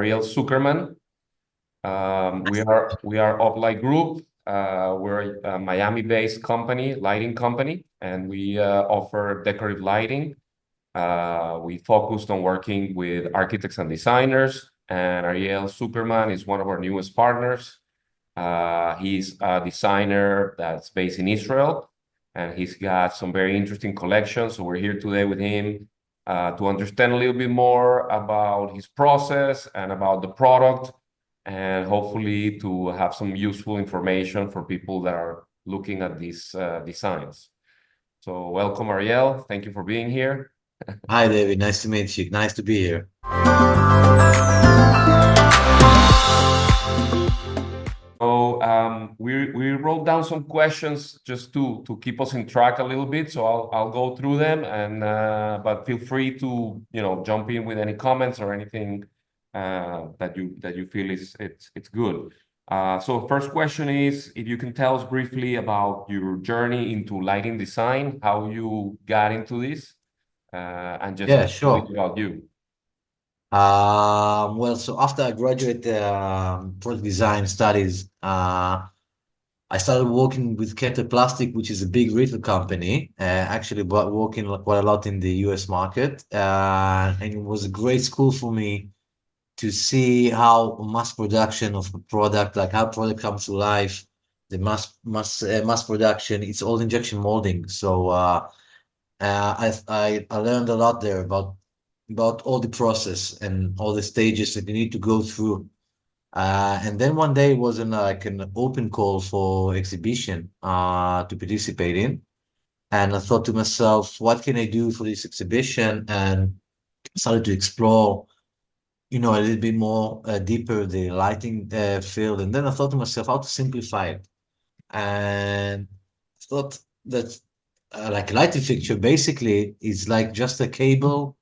Ariel Zuckerman. We are Uplight Group. We're a Miami-based company, lighting company, and we offer decorative lighting. We focused on working with architects and designers, and Ariel Zuckerman is one of our newest partners. He's a designer that's based in Israel, and he's got some very interesting collections. So we're here today with him to understand a little bit more about his process and about the product, and hopefully to have some useful information for people that are looking at these designs. So welcome, Ariel. Thank you for being here. Hi, David. Nice to meet you. Nice to be here. So we wrote down some questions just to keep us in track a little bit. So I'll go through them, and but feel free to jump in with any comments or anything that you feel it's good. So first question is, if you can tell us briefly about your journey into lighting design, how you got into this, and just a Yeah, little bit sure. about you. Well, so after I graduated product design studies, I started working with Kete Plastic, which is a big retail company, actually working quite a lot in the US market. And it was a great school for me to see how mass production of a product, like how product comes to life, the mass production, it's all injection molding. So I learned a lot there about all the process and all the stages that you need to go through. And then one day was like an open call for exhibition to participate in. And I thought to myself, what can I do for this exhibition? And started to explore, a little bit more deeper the lighting field. And then I thought to myself, how to simplify it. And I thought that like a lighting fixture basically is like just a cable,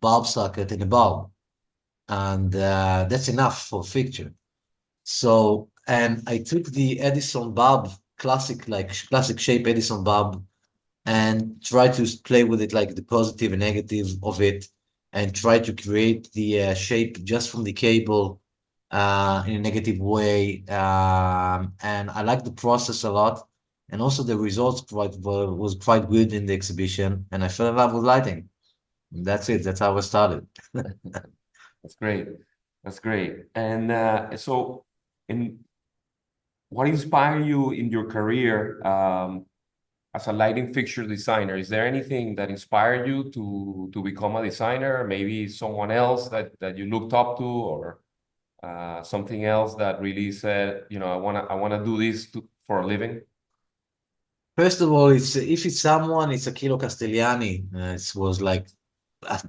bulb socket, and a bulb. And that's enough for a fixture. So, and I took the Edison bulb, classic shape Edison bulb, and tried to play with it, like the positive and negative of it, and try to create the shape just from the cable in a negative way. And I like the process a lot. And also the results was quite good in the exhibition, and I fell in love with lighting. And that's it. That's how I started. That's great. That's great. And so, in what inspired you in your career as a lighting fixture designer? Is there anything that inspired you to become a designer? Maybe someone else that you looked up to, or something else that really said, I wanna do this for a living? First of all, it's if it's someone, it's Achille Castigliani. It was like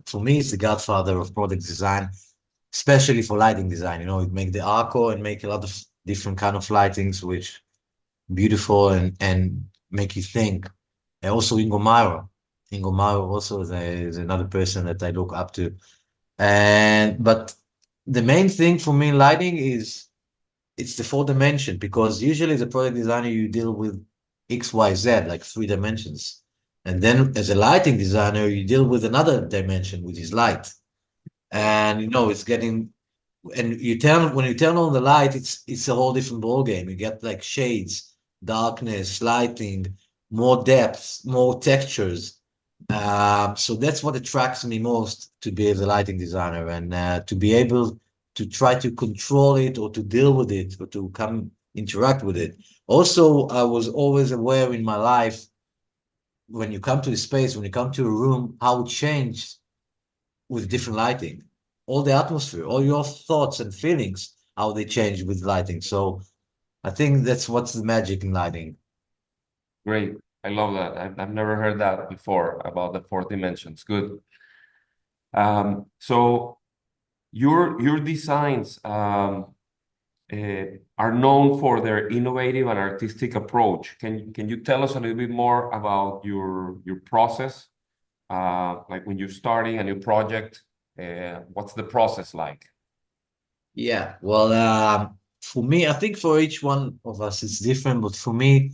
for me, it's the godfather of product design, especially for lighting design. It make the arco and make a lot of different kind of lightings, which beautiful and make you think. And also Ingo Maurer. Ingo Maurer also is another person that I look up to. But the main thing for me in lighting is it's the four dimension, because usually as a product designer you deal with X, Y, Z, like 3 dimensions. And then as a lighting designer, you deal with another dimension, which is light. And it's getting and when you turn on the light, it's a whole different ball game. You get like shades, darkness, lighting, more depth, more textures. So that's what attracts me most to be as a lighting designer, and to be able to try to control it or to deal with it or to come interact with it. Also, I was always aware in my life, when you come to a space, when you come to a room, how it changed with different lighting, all the atmosphere, all your thoughts and feelings, how they change with lighting. So I think that's what's the magic in lighting. Great. I love that. I've never heard that before about the four dimensions. Good. So your designs are known for their innovative and artistic approach. Can you tell us a little bit more about your process? Like when you're starting a new project, what's the process like? Yeah, well, for me, I think for each one of us it's different, but for me,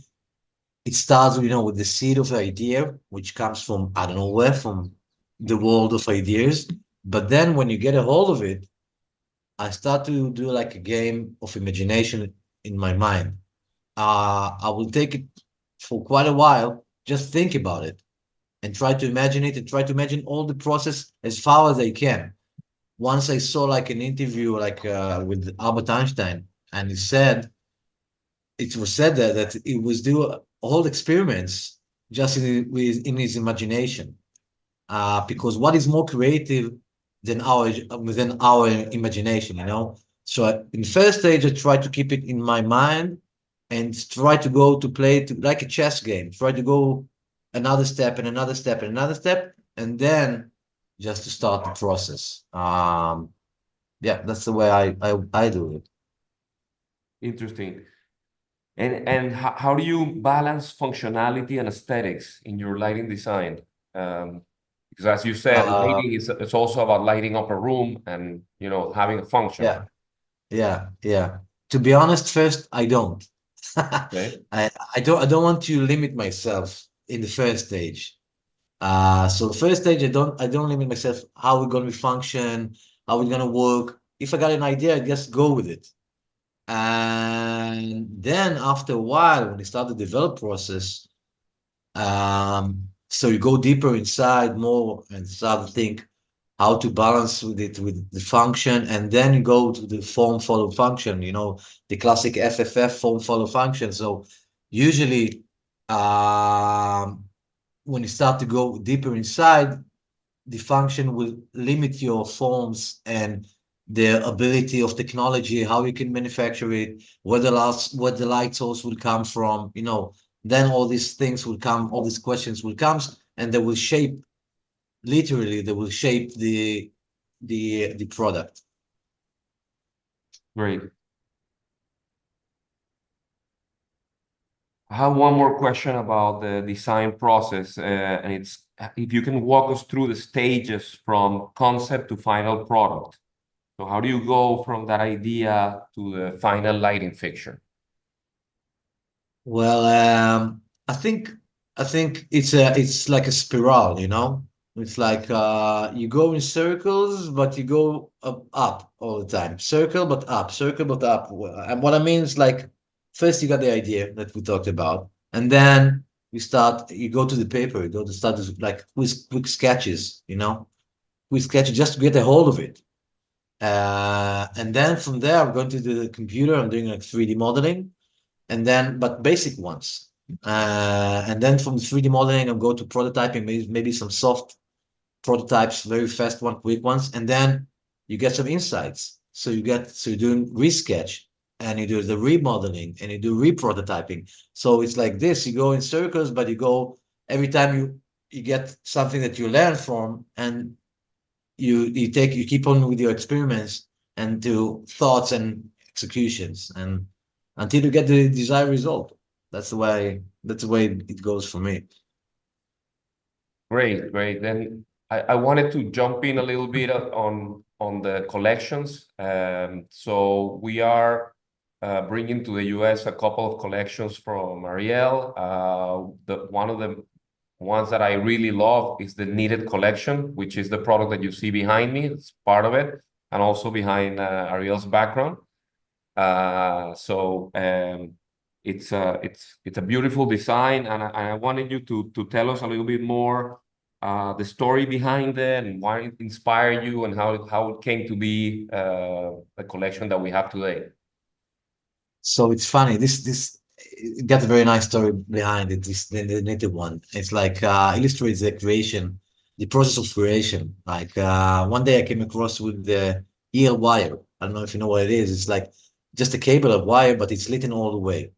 it starts, with the seed of the idea, which comes from, I don't know where, from the world of ideas. But then when you get a hold of it, I start to do like a game of imagination in my mind. I will take it for quite a while, just think about it and try to imagine it and try to imagine all the process as far as I can. Once I saw like an interview like with Albert Einstein, and he said it was said that he was do all experiments just in his imagination. Because what is more creative than our imagination, you know? So in first stage, I try to keep it in my mind and try to go to play to like a chess game. Try to go another step and another step and another step, and then just to start the process. Yeah, that's the way I do it. Interesting. And how do you balance functionality and aesthetics in your lighting design? Because as you said, Uh, lighting is it's also about lighting up a room and having a function. yeah, yeah. To be honest, first I don't. Okay. I don't want to limit myself in the first stage. So the first stage I don't limit myself how we're gonna function, how we're gonna work. If I got an idea, I just go with it. And then after a while, when you start the develop process, so you go deeper inside more and start to think how to balance with it with the function, and then you go to the form follow function, the classic FFF form follow function. So usually, when you start to go deeper inside, the function will limit your forms and the ability of technology, how you can manufacture it, where the light source will come from, then all these things will come, all these questions will come, and they will shape, literally, they will shape the product. Great. I have one more question about the design process, and it's if you can walk us through the stages from concept to final product. So how do you go from that idea to the final lighting fixture? Well, I think it's like a spiral, you know? It's like you go in circles, but you go up all the time. Circle but up. And what I mean is like first you got the idea that we talked about, and then you go to the paper, you go to start with like quick sketches, quick sketches just to get a hold of it. And then from there, I'm going to the computer, I'm doing like 3D modeling and then but basic ones. And then from 3D modeling, I'll go to prototyping, maybe some soft prototypes, very fast one, quick ones, and then you get some insights. So you're doing resketch and you do the remodeling and you do reprototyping. So it's like this, you go in circles, but you go every time you get something that you learn from and you keep on with your experiments and do thoughts and executions and until you get the desired result. That's the way it goes for me. Great, great. Then I wanted to jump in a little bit on the collections. So we are bringing to the US a couple of collections from Ariel. One of the ones that I really love is the Knitted collection, which is the product that you see behind me. It's part of it, and also behind Ariel's background. So it's a beautiful design, and I wanted you to tell us a little bit more the story behind it and why it inspired you and how it came to be the collection that we have today. So it's funny. This it got a very nice story behind it. This the native one. It's like illustrates the creation, the process of creation. Like one day I came across with the EL wire. I don't know if you know what it is. It's like just a cable of wire, but it's lit in all the way.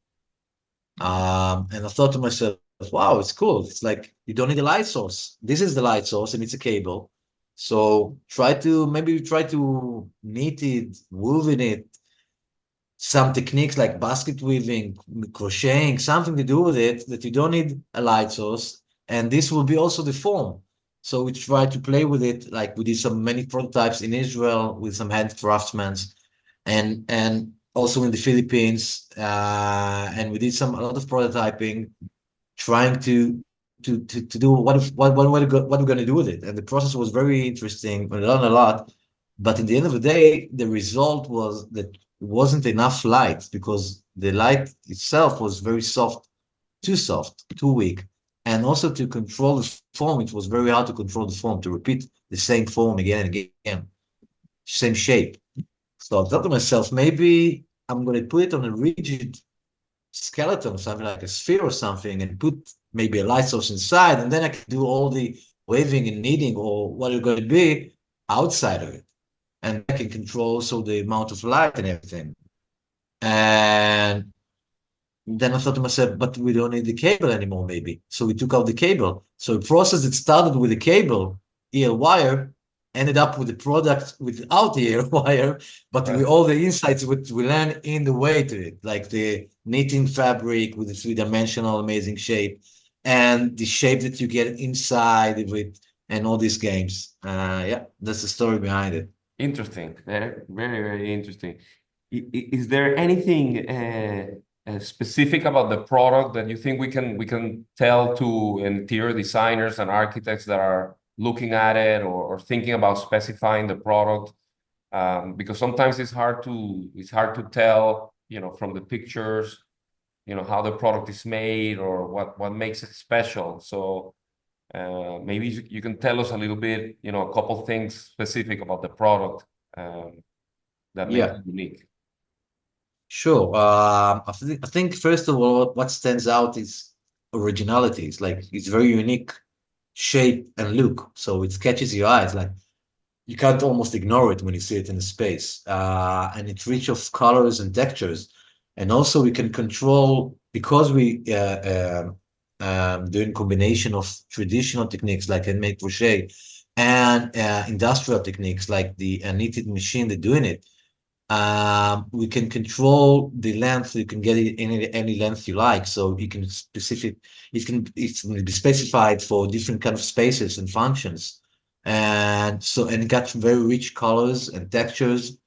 And I thought to myself, wow, it's cool. It's like you don't need a light source. This is the light source and it's a cable. So try to knit it, woven in it, some techniques like basket weaving, crocheting, something to do with it that you don't need a light source. And this will be also the form. So we try to play with it. Like we did some many prototypes in Israel with some hand craftsmen and also in the Philippines. And we did a lot of prototyping, trying to do what we're going to do with it. And the process was very interesting. We learned a lot. But in the end of the day, the result was that it wasn't enough light because the light itself was very soft, too weak. And also to control the form, it was very hard to control the form, to repeat the same form again and again, same shape. So I thought to myself, maybe I'm going to put it on a rigid skeleton, something like a sphere or something, and put maybe a light source inside, and then I can do all the waving and kneading or what it's going to be outside of it. And I can control also the amount of light and everything. And then I thought to myself, but we don't need the cable anymore, maybe. So we took out the cable. So a process that started with a cable, EL wire, ended up with a product without the EL wire, but with all the insights which we learned in the way to it, like the knitting fabric with the three-dimensional amazing shape and the shape that you get inside of it and all these games. Yeah, that's the story behind it. Interesting. Very, very interesting. Is there anything specific about the product that you think we can tell to interior designers and architects that are looking at it or thinking about specifying the product? Because sometimes it's hard to tell, from the pictures, how the product is made or what makes it special. So maybe you can tell us a little bit, a couple things specific about the product that make Yeah. it unique. Sure. I think first of all, what stands out is originality. It's like it's very unique shape and look, so it catches your eyes. Like you can't almost ignore it when you see it in the space. And it's rich of colors and textures. And also we can control because we doing combination of traditional techniques like handmade crochet and industrial techniques like the knitted machine that's doing it. We can control the length. You can get it any length you like. So you can it can be specified for different kind of spaces and functions. And it got very rich colors and textures.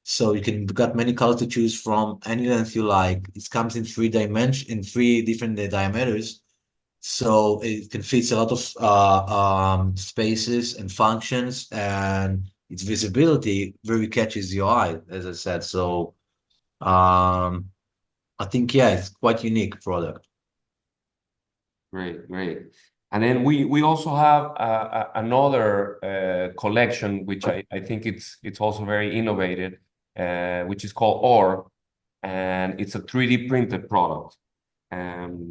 So you can got many colors to choose from, any length you like. It comes in in three different diameters. So it can fit a lot of spaces and functions, and its visibility very catches your eye, as I said. So um, I think, yeah, it's quite unique product. Great, great. And then we also have another collection, which I think it's also very innovative, which is called OR, and it's a 3D printed product.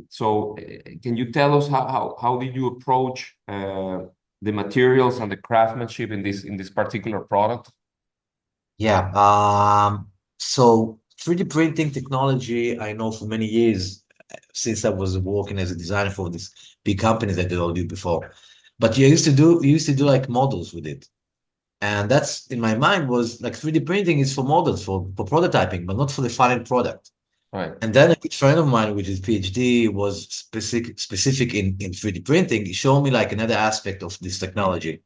So can you tell us how did you approach the materials and the craftsmanship in this particular product? Yeah. So 3D printing technology, I know for many years since I was working as a designer for this big company that I told you before. But you used to do like models with it. And that's in my mind was like 3D printing is for models, for prototyping, but not for the final product. Right. And then a good friend of mine, which is PhD, was specific in 3D printing. He showed me like another aspect of this technology.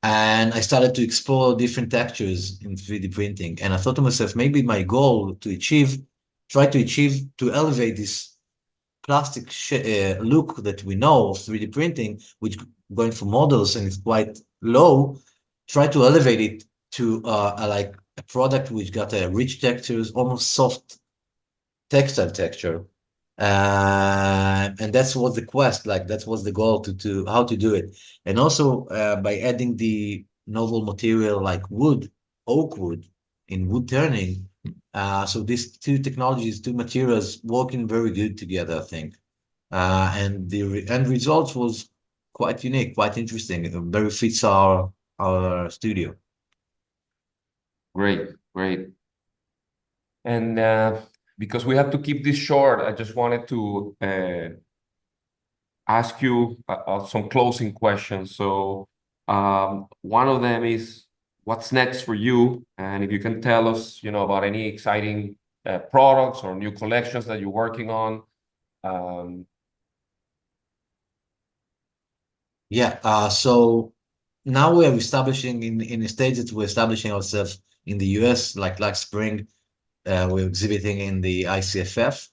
And I started to explore different textures in 3D printing. And I thought to myself, maybe my goal try to achieve, to elevate this plastic look that we know of 3D printing, which going for models and it's quite low, try to elevate it to like a product which got a rich textures, almost soft textile texture. And that's what the quest, like that was the goal to how to do it. And also by adding the novel material like oak wood in wood turning. So these two technologies, two materials working very good together, I think. And the end result was quite unique, quite interesting. It very fits our studio. Great, great. And because we have to keep this short, I just wanted to ask you some closing questions. So one of them is, what's next for you? And if you can tell us, about any exciting products or new collections that you're working on. Um, Yeah. So now we are establishing in the States that we're establishing ourselves in the US, like last spring, we're exhibiting in the ICFF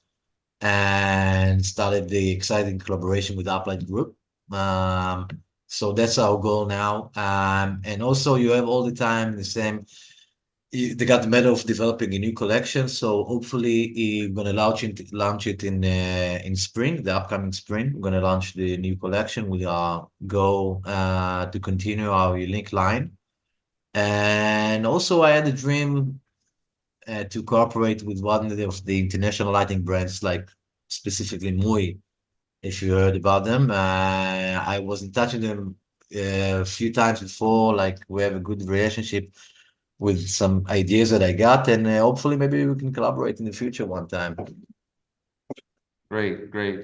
and started the exciting collaboration with Uplight Group. Um, So that's our goal now. And also you have all the time the same. They got the medal of developing a new collection, so hopefully we're gonna launch it in spring, the upcoming spring. We're gonna launch the new collection. We go to continue our unique line, and also I had a dream to cooperate with one of the international lighting brands, like specifically Mui, if you heard about them. I was in touch with them a few times before, like we have a good relationship with some ideas that I got, and hopefully maybe we can collaborate in the future one time. Great, great.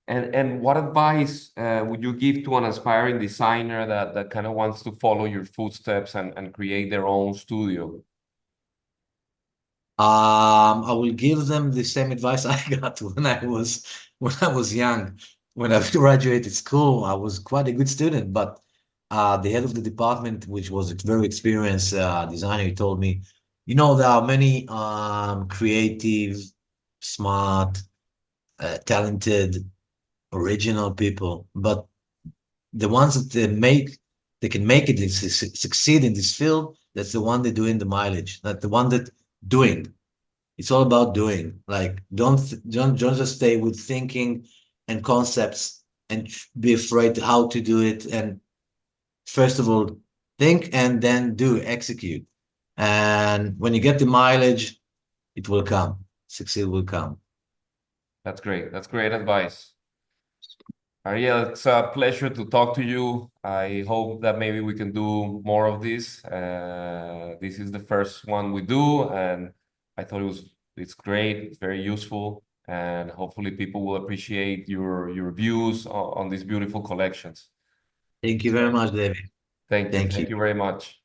And what advice would you give to an aspiring designer that kind of wants to follow your footsteps and create their own studio? I will give them the same advice I got when I was young. When I graduated school, I was quite a good student, but the head of the department, which was a very experienced designer, he told me, you know, there are many creative, smart, talented, original people, but the ones that they can make it succeed in this field, that's the one they do in the mileage, not the one that doing. It's all about doing. Like don't just stay with thinking and concepts and be afraid how to do it. And first of all, think and then do, execute. And when you get the mileage, it will come. Succeed will come. That's great. That's great advice. Ariel, it's a pleasure to talk to you. I hope that maybe we can do more of this. This is the first one we do, and I thought it's great. It's very useful, and hopefully people will appreciate your views on these beautiful collections. Thank you very much, David. Thank you. Thank Thank you. you very much.